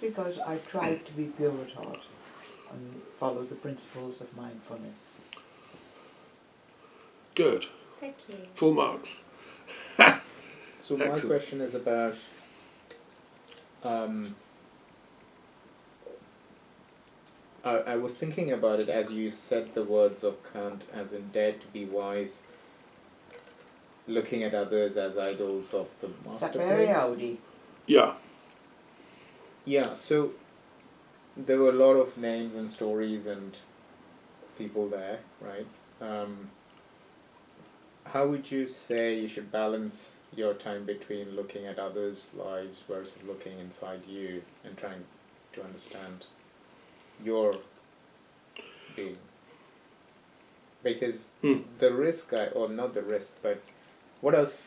Because I tried to be pure at heart and follow the principles of mindfulness. Good. Thank you. Full marks. So my Excellent. question is about I was thinking about it as you said the words of Kant, as in dare to be wise, looking at others as idols of the masterpiece. Sapere Yeah. Yeah, so there were a lot of names and stories and people there, right? How would you say you should balance your time between looking at others' lives versus looking inside you and trying to understand your being? Because the risk, or not the risk, but what I was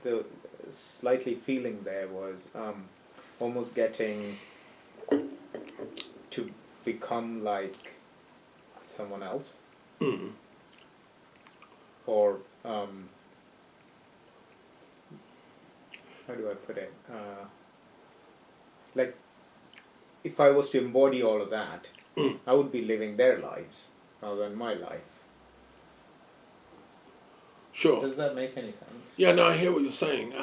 the slightly feeling there was almost getting to become like someone else, or how do I put it? Like, if I was to embody all of that, I would be living their lives rather than my life. Sure. Does that make any sense? Yeah, no, I hear what you're saying.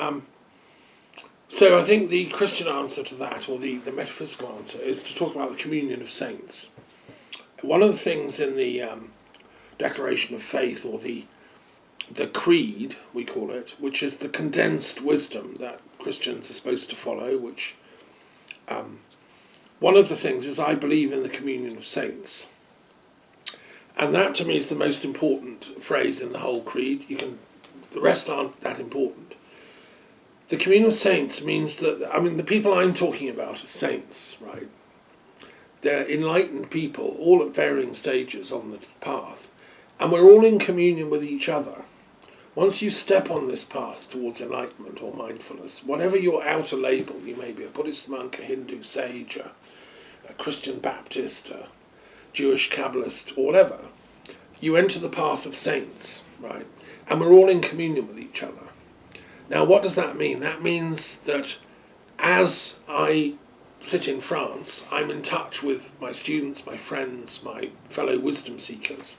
So I think the Christian answer to that, or the metaphysical answer, is to talk about the communion of saints. One of the things in the Declaration of Faith, or the creed, we call it, which is the condensed wisdom that Christians are supposed to follow, which one of the things is I believe in the communion of saints. And that to me is the most important phrase in the whole creed. The rest aren't that important. The communion of saints means that, the people I'm talking about are saints, right? They're enlightened people, all at varying stages on the path. And we're all in communion with each other. Once you step on this path towards enlightenment or mindfulness, whatever your outer label, you may be a Buddhist monk, a Hindu sage, a Christian Baptist, a Jewish Kabbalist, or whatever, you enter the path of saints, right? And we're all in communion with each other. Now, what does that mean? That means that as I sit in France, I'm in touch with my students, my friends, my fellow wisdom seekers,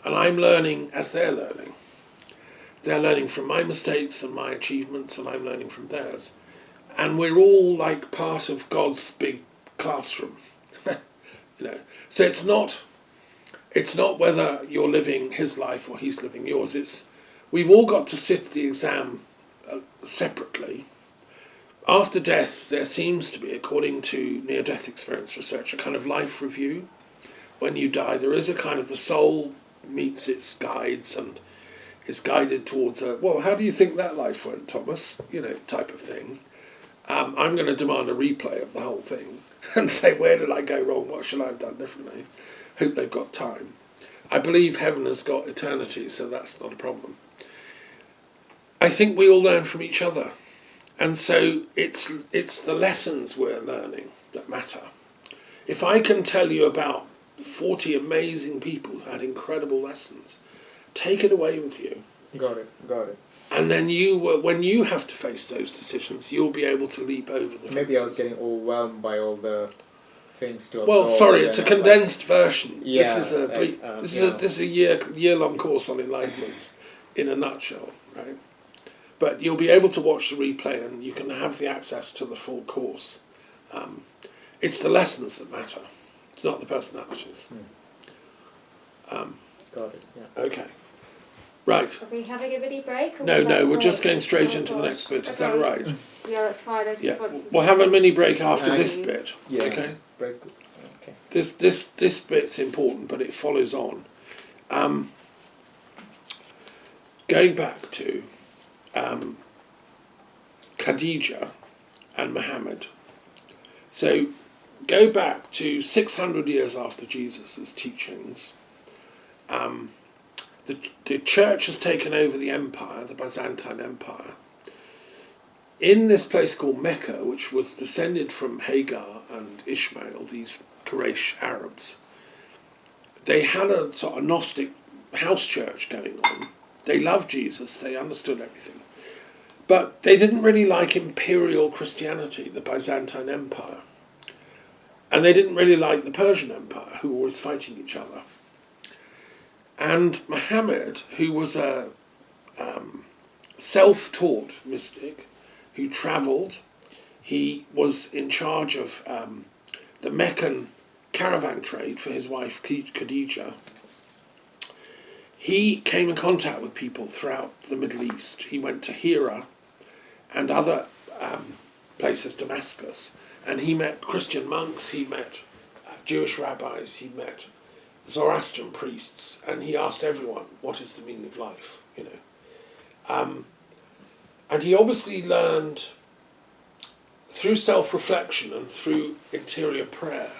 and I'm learning as they're learning. They're learning from my mistakes and my achievements, and I'm learning from theirs. And we're all like part of God's big classroom. So it's not whether you're living his life or he's living yours. We've all got to sit the exam separately. After death, there seems to be, according to near-death experience research, a kind of life review. When you die, there is a kind of the soul meets its guides and is guided towards how do you think that life went, Thomas? Type of thing. I'm going to demand a replay of the whole thing and say, where did I go wrong? What should I have done differently? Hope they've got time. I believe heaven has got eternity, so that's not a problem. I think we all learn from each other. And so it's the lessons we're learning that matter. If I can tell you about 40 amazing people who had incredible lessons, take it away with you. Got it. And then when you have to face those decisions, you'll be able to leap over the fences. Maybe I was getting overwhelmed by all the things to absorb. Well, sorry, it's a condensed version. Yeah, This is a year-long course on enlightenments in a nutshell, right? But you'll be able to watch the replay, and you can have the access to the full course. It's the lessons that matter. It's not the personalities. Got it. Yeah. Okay. Right. Are we having a mini break? Or No, we're just going straight into the next bit. Is that all right? Yeah, that's fine. I just want to We'll have a mini break after this bit. Yeah. Okay. Break. Okay. This bit's important, but it follows on. Going back to Khadija and Muhammad. So go back to 600 years after Jesus' teachings. The church has taken over the empire, the Byzantine Empire, in this place called Mecca, which was descended from Hagar and Ishmael, these Quraysh Arabs. They had a sort of Gnostic house church going on. They loved Jesus, they understood everything. But they didn't really like imperial Christianity, the Byzantine Empire. And they didn't really like the Persian Empire, who were always fighting each other. And Muhammad, who was a self-taught mystic, who travelled, he was in charge of the Meccan caravan trade for his wife Khadija. He came in contact with people throughout the Middle East. He went to Hira and other places, Damascus, and he met Christian monks, he met Jewish rabbis, he met Zoroastrian priests, and he asked everyone, what is the meaning of life, you know. And he obviously learned through self-reflection and through interior prayer,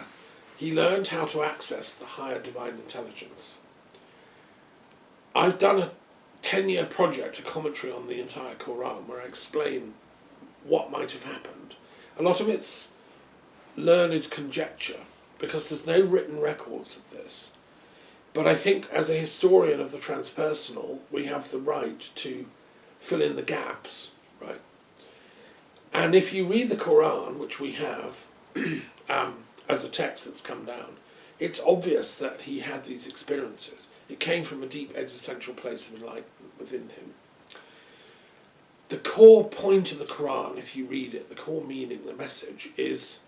he learned how to access the higher divine intelligence. I've done a 10-year project, a commentary on the entire Quran, where I explain what might have happened. A lot of it's learned conjecture, because there's no written records of this. But I think as a historian of the transpersonal, we have the right to fill in the gaps, right? And if you read the Quran, which we have, as a text that's come down, it's obvious that he had these experiences. It came from a deep existential place of enlightenment within him. The core point of the Quran, if you read it, the core meaning, the message, is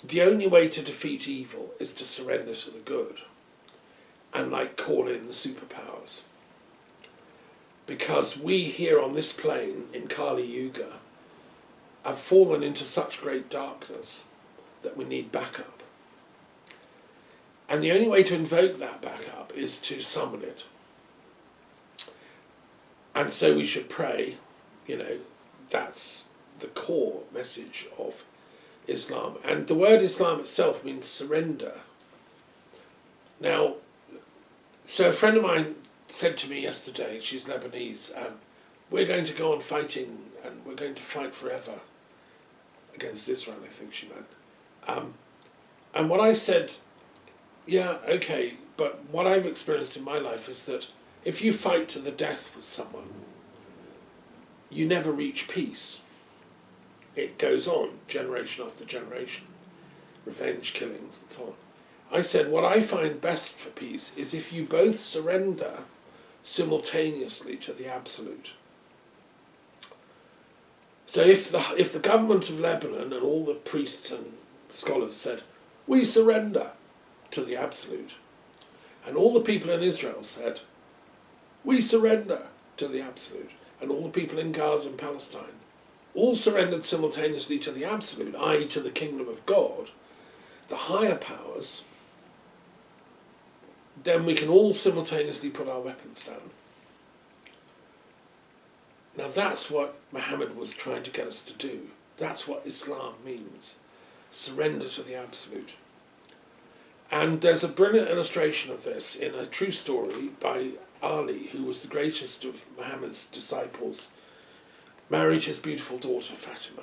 the only way to defeat evil is to surrender to the good and call in the superpowers. Because we here on this plane in Kali Yuga have fallen into such great darkness that we need backup. And the only way to invoke that backup is to summon it. And so we should pray, you know, that's the core message of Islam. And the word Islam itself means surrender. Now, so a friend of mine said to me yesterday, she's Lebanese, we're going to go on fighting and we're going to fight forever against Israel, I think she meant. And what I said, yeah, okay, but what I've experienced in my life is that if you fight to the death with someone, you never reach peace. It goes on, generation after generation, revenge killings and so on. I said, what I find best for peace is if you both surrender simultaneously to the absolute. So if the government of Lebanon and all the priests and scholars said, we surrender to the absolute, and all the people in Israel said, we surrender to the absolute, and all the people in Gaza and Palestine all surrendered simultaneously to the absolute, i.e. to the kingdom of God, the higher powers, then we can all simultaneously put our weapons down. Now that's what Muhammad was trying to get us to do. That's what Islam means. Surrender to the absolute. And there's a brilliant illustration of this in a true story by Ali, who was the greatest of Muhammad's disciples, married his beautiful daughter Fatima.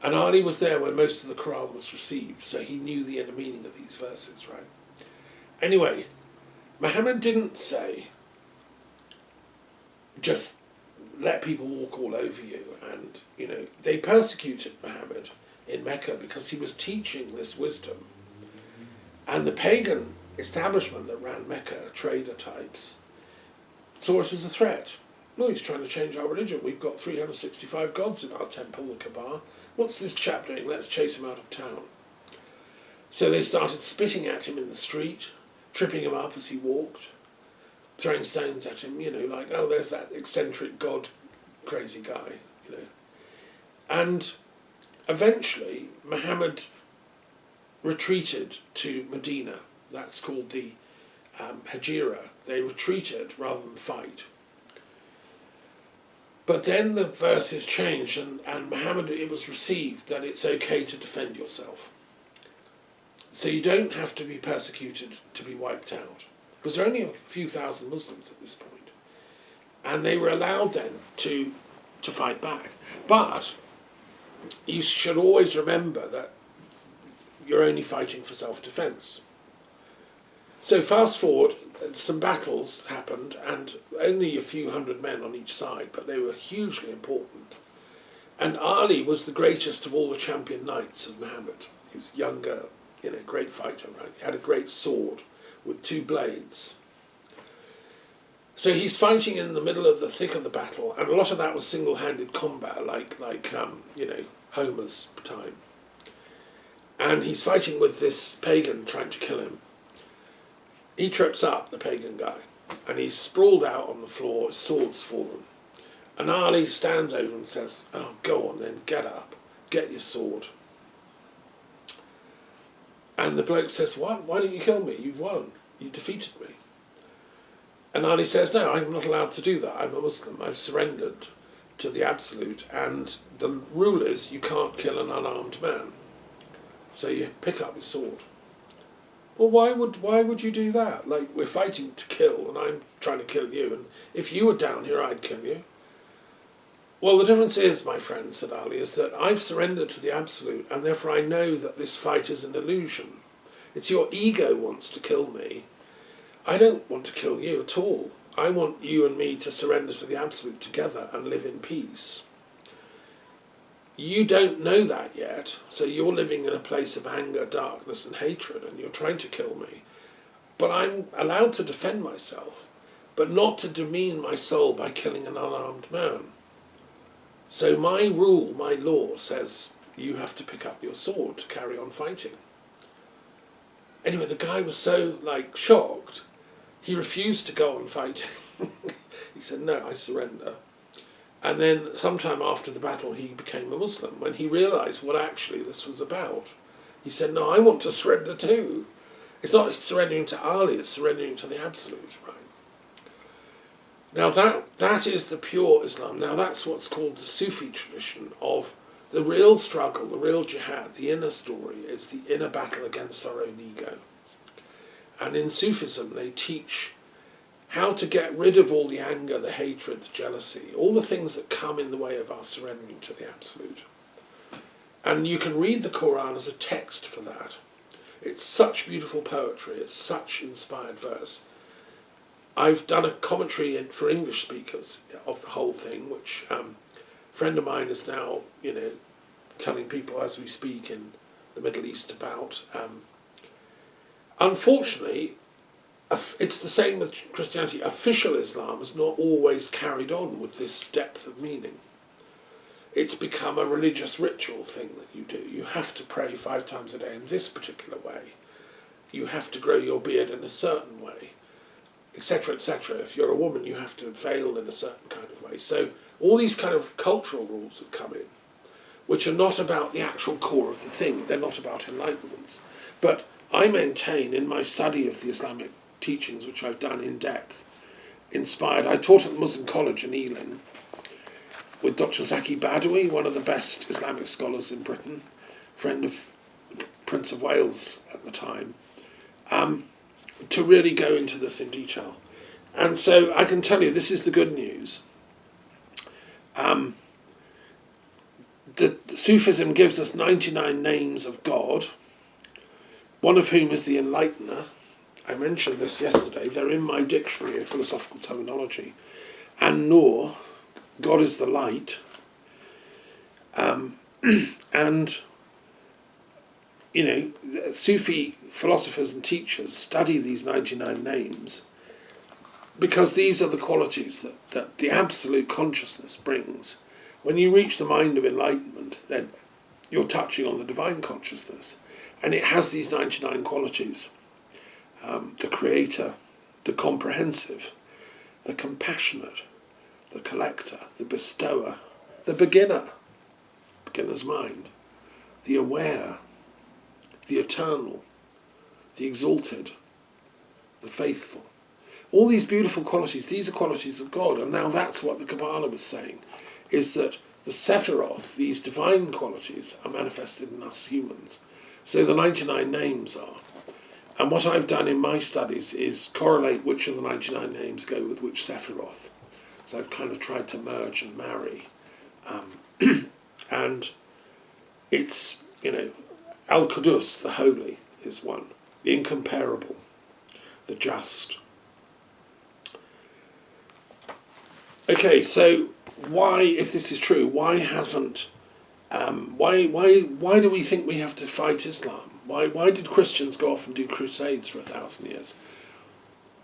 And Ali was there when most of the Quran was received, so he knew the inner meaning of these verses, right? Anyway, Muhammad didn't say, just let people walk all over you. And, you know, they persecuted Muhammad in Mecca because he was teaching this wisdom. And the pagan establishment that ran Mecca, trader types, saw it as a threat. No, he's trying to change our religion. We've got 365 gods in our temple, the Kaaba. What's this chap doing? Let's chase him out of town. So they started spitting at him in the street, tripping him up as he walked, throwing stones at him, you know, like, oh, there's that eccentric god, crazy guy, you know. And eventually, Muhammad retreated to Medina. That's called the Hijra. They retreated rather than fight. But then the verses changed, and Muhammad, it was received that it's okay to defend yourself. So you don't have to be persecuted to be wiped out. Because there are only a few thousand Muslims at this point. And they were allowed then to fight back. But you should always remember that you're only fighting for self-defense. So fast forward, some battles happened, and only a few hundred men on each side, but they were hugely important. And Ali was the greatest of all the champion knights of Muhammad. He was younger, great fighter, right? He had a great sword with 2 blades. So he's fighting in the middle of the thick of the battle, and a lot of that was single-handed combat, like Homer's time. And he's fighting with this pagan trying to kill him. He trips up, the pagan guy, and he's sprawled out on the floor, his sword's fallen. And Ali stands over him and says, "Oh, go on then, get up, get your sword." And the bloke says, "What? Why don't you kill me? You've won. You defeated me." And Ali says, "No, I'm not allowed to do that. I'm a Muslim. I've surrendered to the Absolute, and the rule is you can't kill an unarmed man. So you pick up your sword." Well, why would you do that? Like, we're fighting to kill, and I'm trying to kill you, and if you were down here, I'd kill you. Well, the difference is, my friend, said Ali, is that I've surrendered to the Absolute, and therefore I know that this fight is an illusion. It's your ego wants to kill me. I don't want to kill you at all. I want you and me to surrender to the Absolute together and live in peace. You don't know that yet, so you're living in a place of anger, darkness and hatred, and you're trying to kill me. But I'm allowed to defend myself, but not to demean my soul by killing an unarmed man. So my rule, my law, says you have to pick up your sword to carry on fighting. Anyway, the guy was so, shocked, he refused to go on fighting. He said, "No, I surrender." And then sometime after the battle he became a Muslim when he realised what actually this was about. He said, "No, I want to surrender too." It's not surrendering to Ali, it's surrendering to the Absolute, right? Now that is the pure Islam. Now that's what's called the Sufi tradition of the real struggle, the real jihad, the inner story. It's the inner battle against our own ego. And in Sufism they teach how to get rid of all the anger, the hatred, the jealousy, all the things that come in the way of our surrendering to the Absolute. And you can read the Quran as a text for that. It's such beautiful poetry, it's such inspired verse. I've done a commentary for English speakers of the whole thing, which a friend of mine is now, telling people as we speak in the Middle East about. Unfortunately, it's the same with Christianity. Official Islam has not always carried on with this depth of meaning. It's become a religious ritual thing that you do. You have to pray 5 times a day in this particular way. You have to grow your beard in a certain way, etc., etc. If you're a woman, you have to veil in a certain kind of way. So all these kind of cultural rules have come in, which are not about the actual core of the thing. They're not about enlightenments. But I maintain in my study of the Islamic teachings, which I've done in depth, inspired. I taught at the Muslim College in Ealing with Dr. Zaki Badawi, one of the best Islamic scholars in Britain, friend of the Prince of Wales at the time, to really go into this in detail. And so I can tell you, this is the good news. The Sufism gives us 99 names of God, one of whom is the Enlightener. I mentioned this yesterday. They're in my dictionary of philosophical terminology. And Nur, God is the light. And, Sufi philosophers and teachers study these 99 names because these are the qualities that the absolute consciousness brings. When you reach the mind of enlightenment, then you're touching on the divine consciousness. And it has these 99 qualities. The creator, the comprehensive, the compassionate, the collector, the bestower, the beginner's mind, the aware, the eternal, the exalted, the faithful. All these beautiful qualities, these are qualities of God. And now that's what the Kabbalah was saying, is that the Sephiroth, these divine qualities, are manifested in us humans. So the 99 names are. And what I've done in my studies is correlate which of the 99 names go with which Sephiroth. So I've kind of tried to merge and marry. And it's, Al-Qudus, the holy, is one. The incomparable. the just. Okay, so why, if this is true, why haven't, why do we think we have to fight Islam? Why did Christians go off and do crusades for 1,000 years?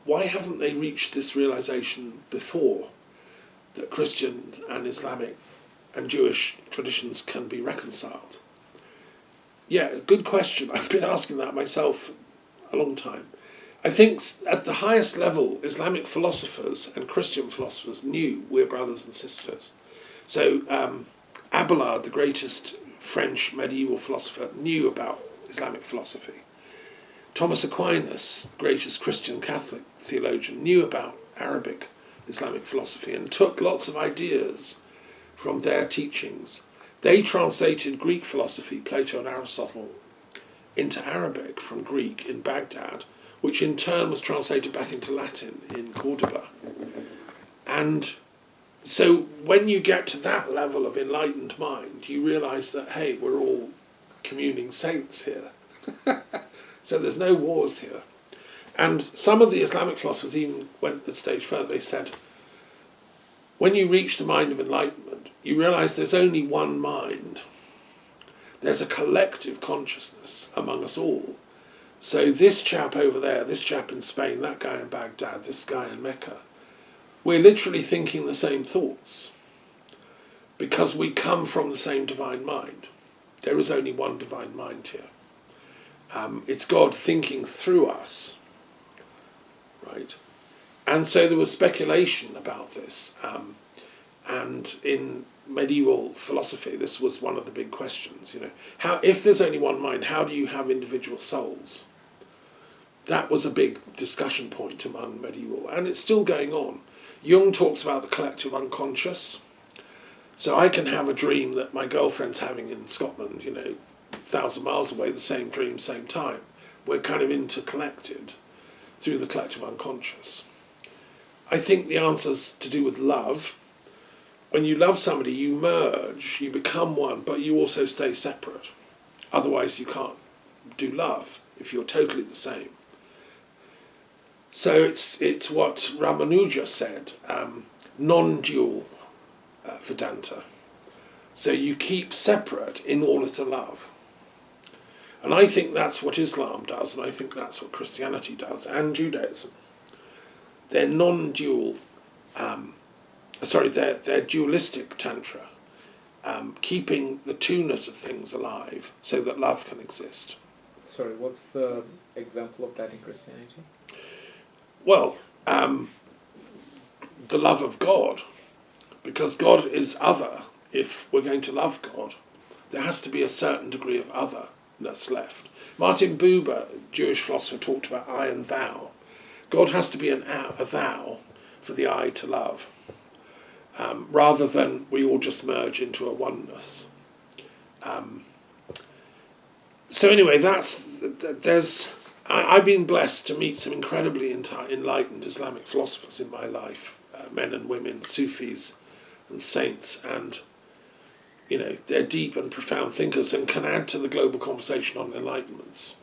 Why haven't they reached this realization before that Christian and Islamic and Jewish traditions can be reconciled? Yeah, good question. I've been asking that myself a long time. I think at the highest level, Islamic philosophers and Christian philosophers knew we're brothers and sisters. So Abelard, the greatest French medieval philosopher, knew about Islamic philosophy. Thomas Aquinas, the greatest Christian Catholic theologian, knew about Arabic Islamic philosophy and took lots of ideas from their teachings. They translated Greek philosophy, Plato and Aristotle, into Arabic from Greek in Baghdad, which in turn was translated back into Latin in Cordoba. And so when you get to that level of enlightened mind, you realise that, hey, we're all communing saints here. So there's no wars here. And some of the Islamic philosophers even went a stage further. They said, when you reach the mind of enlightenment, you realise there's only one mind. There's a collective consciousness among us all. So this chap over there, this chap in Spain, that guy in Baghdad, this guy in Mecca, we're literally thinking the same thoughts because we come from the same divine mind. There is only one divine mind here. It's God thinking through us, right? And so there was speculation about this. And in medieval philosophy, this was one of the big questions. You know, how, if there's only one mind, how do you have individual souls? That was a big discussion point among medieval, and it's still going on. Jung talks about the collective unconscious. So I can have a dream that my girlfriend's having in Scotland, 1,000 miles away, the same dream, same time. We're kind of interconnected through the collective unconscious. I think the answer's to do with love. When you love somebody, you merge, you become one, but you also stay separate. Otherwise, you can't do love if you're totally the same. So it's what Ramanuja said, non-dual Vedanta. So you keep separate in order to love. And I think that's what Islam does, and I think that's what Christianity does, and Judaism. They're non-dual, they're dualistic tantra, keeping the two-ness of things alive so that love can exist. Sorry, what's the example of that in Christianity? Well, the love of God, because God is other. If we're going to love God, there has to be a certain degree of otherness left. Martin Buber, Jewish philosopher, talked about I and thou. God has to be a thou for the I to love, rather than we all just merge into a oneness. So anyway, I've been blessed to meet some incredibly enlightened Islamic philosophers in my life, men and women, Sufis and saints, and they're deep and profound thinkers and can add to the global conversation on enlightenments.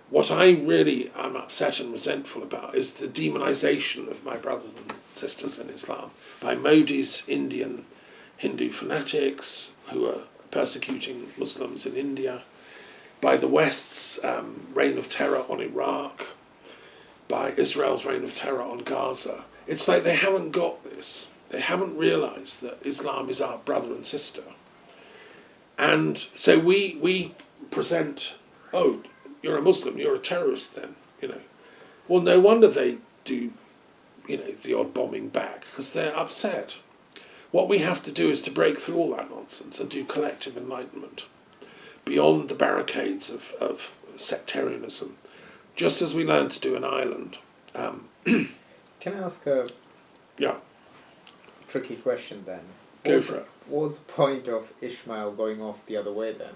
What I really am upset and resentful about is the demonization of my brothers and sisters in Islam by Modi's Indian Hindu fanatics who are persecuting Muslims in India, by the West's reign of terror on Iraq, by Israel's reign of terror on Gaza. It's like they haven't got this. They haven't realised that Islam is our brother and sister. And so we present, oh, you're a Muslim, you're a terrorist then, Well, no wonder they do, the odd bombing back, because they're upset. What we have to do is to break through all that nonsense and do collective enlightenment, beyond the barricades of sectarianism, just as we learned to do in Ireland. Can I ask a tricky question then? Go for it. What was the point of Ishmael going off the other way then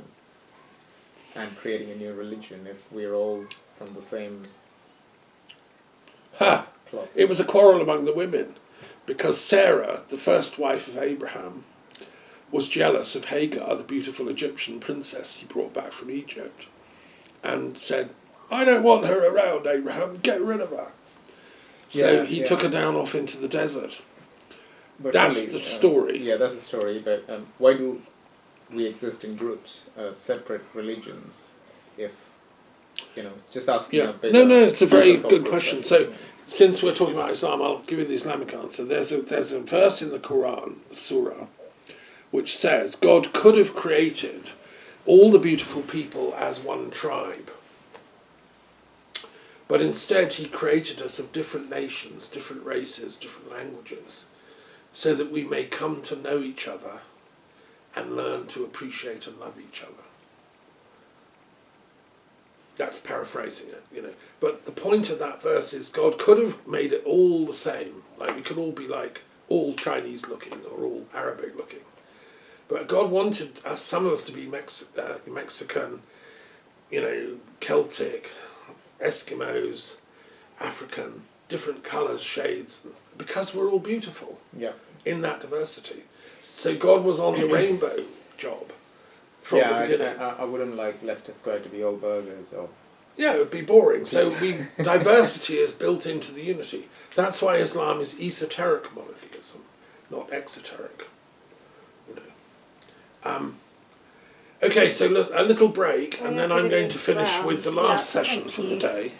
and creating a new religion if we're all from the same cloth? It was a quarrel among the women, because Sarah, the first wife of Abraham, was jealous of Hagar, the beautiful Egyptian princess he brought back from Egypt, and said, I don't want her around, Abraham, get rid of her. So Yeah, he yeah. took her down off into the desert. But That's really, the story. Yeah, that's the story. But why do we exist in groups, separate religions? If just asking. Yeah. A bit No, it's a very good philosophical question. So, since we're talking about Islam, I'll give you the Islamic answer. There's a verse in the Quran, Surah, which says God could have created all the beautiful people as one tribe. But instead he created us of different nations, different races, different languages, so that we may come to know each other and learn to appreciate and love each other. That's paraphrasing it, But the point of that verse is God could have made it all the same. Like we could all be like all Chinese looking or all Arabic looking. But God wanted some of us to be Mexican, Celtic, Eskimos, African, different colours, shades, because we're all beautiful in that diversity. So God was on the rainbow job from the beginning. I wouldn't like Leicester Square to be all burgers or. Yeah, it would be boring. So diversity is built into the unity. That's why Islam is esoteric monotheism, not exoteric. Okay, so a little break, and then I'm going to finish with the last session for the day,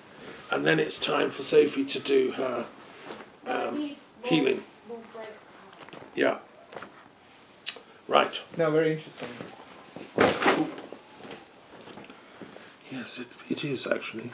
and then it's time for Sophie to do her healing. Yeah. Right. No, very interesting. Yes, it is actually.